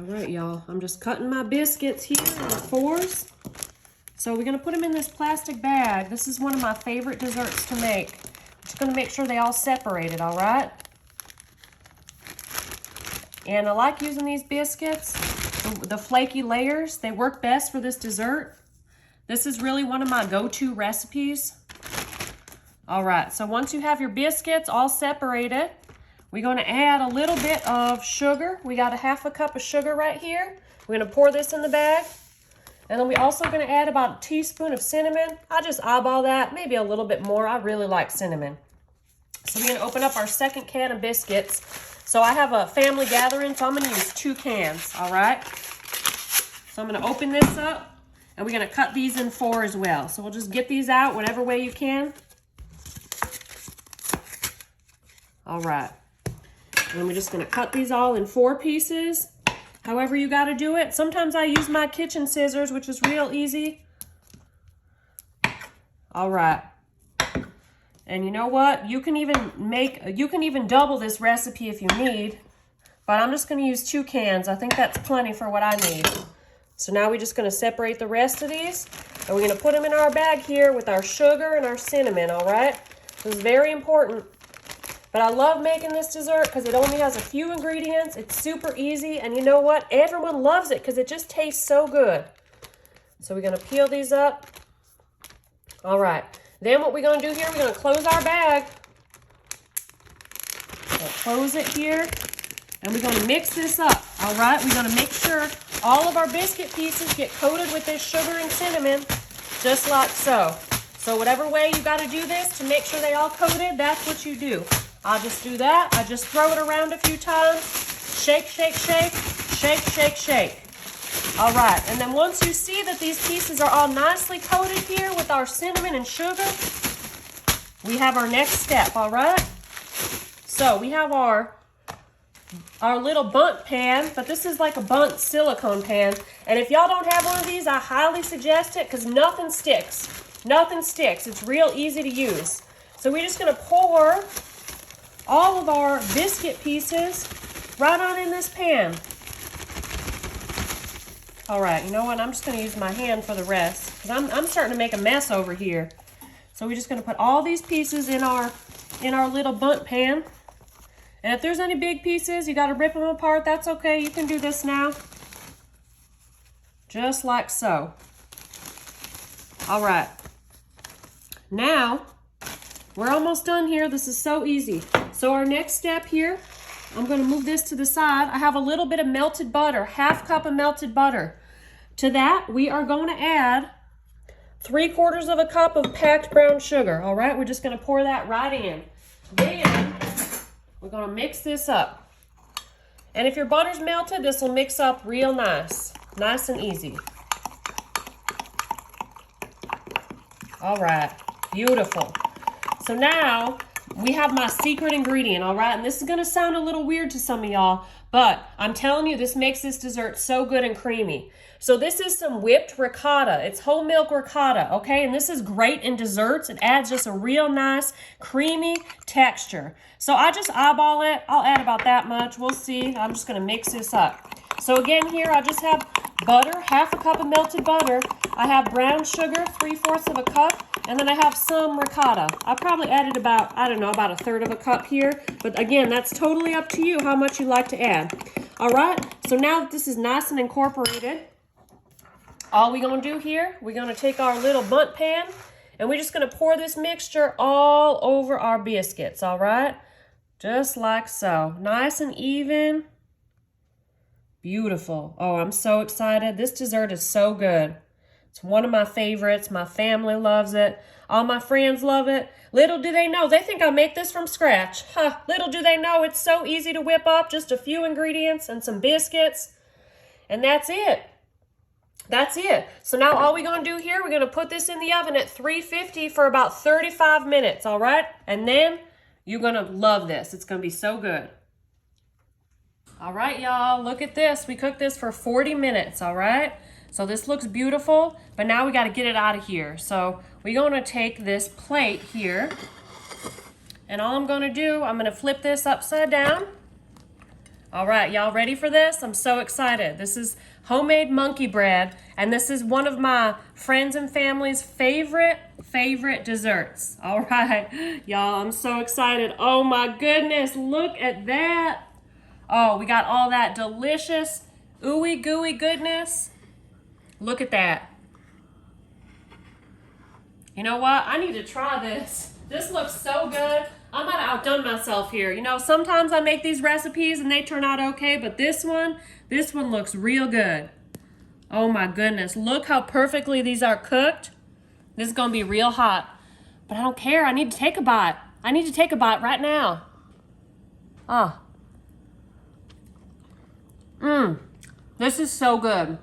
All right, y'all. I'm just cutting my biscuits here in 4s. So we're going to put them in this plastic bag. This is one of my favorite desserts to make. I'm just going to make sure they all separated, all right? And I like using these biscuits, the flaky layers. They work best for this dessert. This is really one of my go-to recipes. All right, so once you have your biscuits all separated, we're going to add a little bit of sugar. We got a 1/2 cup of sugar right here. We're going to pour this in the bag. And then we're also going to add about a teaspoon of cinnamon. I just eyeball that, maybe a little bit more. I really like cinnamon. So we're going to open up our second can of biscuits. So I have a family gathering, so I'm going to use 2 cans, all right? So I'm going to open this up, and we're going to cut these in 4 as well. So we'll just get these out whatever way you can. All right. And we're just going to cut these all in 4 pieces. However you got to do it. Sometimes I use my kitchen scissors, which is real easy. All right. And you know what? You can even double this recipe if you need. But I'm just going to use 2 cans. I think that's plenty for what I need. So now we're just going to separate the rest of these. And we're going to put them in our bag here with our sugar and our cinnamon, all right? This is very important. But I love making this dessert because it only has a few ingredients. It's super easy. And you know what? Everyone loves it because it just tastes so good. So we're going to peel these up. All right. Then what we're going to do here, we're going to close our bag. So close it here. And we're going to mix this up. All right. We're going to make sure all of our biscuit pieces get coated with this sugar and cinnamon, just like so. So whatever way you got to do this to make sure they all coated, that's what you do. I'll just do that. I just throw it around a few times. Shake, shake, shake, shake, shake, shake. All right, and then once you see that these pieces are all nicely coated here with our cinnamon and sugar, we have our next step, all right? So we have our little Bundt pan, but this is like a Bundt silicone pan. And if y'all don't have one of these, I highly suggest it because nothing sticks. Nothing sticks. It's real easy to use. So we're just going to pour all of our biscuit pieces right on in this pan. All right, you know what? I'm just going to use my hand for the rest because I'm starting to make a mess over here. So we're just going to put all these pieces in our little Bundt pan. And if there's any big pieces, you got to rip them apart. That's okay. You can do this now. Just like so. All right. Now, we're almost done here. This is so easy. So our next step here, I'm going to move this to the side. I have a little bit of melted butter, 1/2 cup of melted butter. To that, we are going to add 3/4 cup of packed brown sugar. All right, we're just going to pour that right in. Then, we're going to mix this up. And if your butter's melted, this will mix up real nice. Nice and easy. All right, beautiful. So now, we have my secret ingredient, all right? And this is going to sound a little weird to some of y'all, but I'm telling you, this makes this dessert so good and creamy. So this is some whipped ricotta. It's whole milk ricotta, okay? And this is great in desserts. It adds just a real nice, creamy texture. So I just eyeball it. I'll add about that much. We'll see. I'm just going to mix this up. So again, here I just have butter, 1/2 cup of melted butter. I have brown sugar, 3/4 cup. And then I have some ricotta. I probably added about, I don't know, about 1/3 cup here. But again, that's totally up to you how much you like to add. All right, so now that this is nice and incorporated, all we're going to do here, we're going to take our little Bundt pan, and we're just going to pour this mixture all over our biscuits, all right? Just like so. Nice and even. Beautiful. Oh, I'm so excited. This dessert is so good. It's one of my favorites. My family loves it. All my friends love it. Little do they know, they think I make this from scratch. Huh, little do they know it's so easy to whip up. Just a few ingredients and some biscuits. And that's it. That's it. So now all we're going to do here, we're going to put this in the oven at 350 for about 35 minutes, all right? And then you're going to love this. It's going to be so good. All right, y'all, look at this. We cooked this for 40 minutes, all right? So this looks beautiful, but now we got to get it out of here. So we're going to take this plate here, and all I'm going to do, I'm going to flip this upside down. All right, y'all ready for this? I'm so excited. This is homemade monkey bread, and this is one of my friends and family's favorite desserts. All right, y'all, I'm so excited. Oh my goodness, look at that. Oh, we got all that delicious ooey gooey goodness. Look at that. You know what? I need to try this. This looks so good. I might have outdone myself here. You know, sometimes I make these recipes and they turn out okay, but this one looks real good. Oh my goodness. Look how perfectly these are cooked. This is gonna be real hot. But I don't care. I need to take a bite. I need to take a bite right now. Ah. This is so good.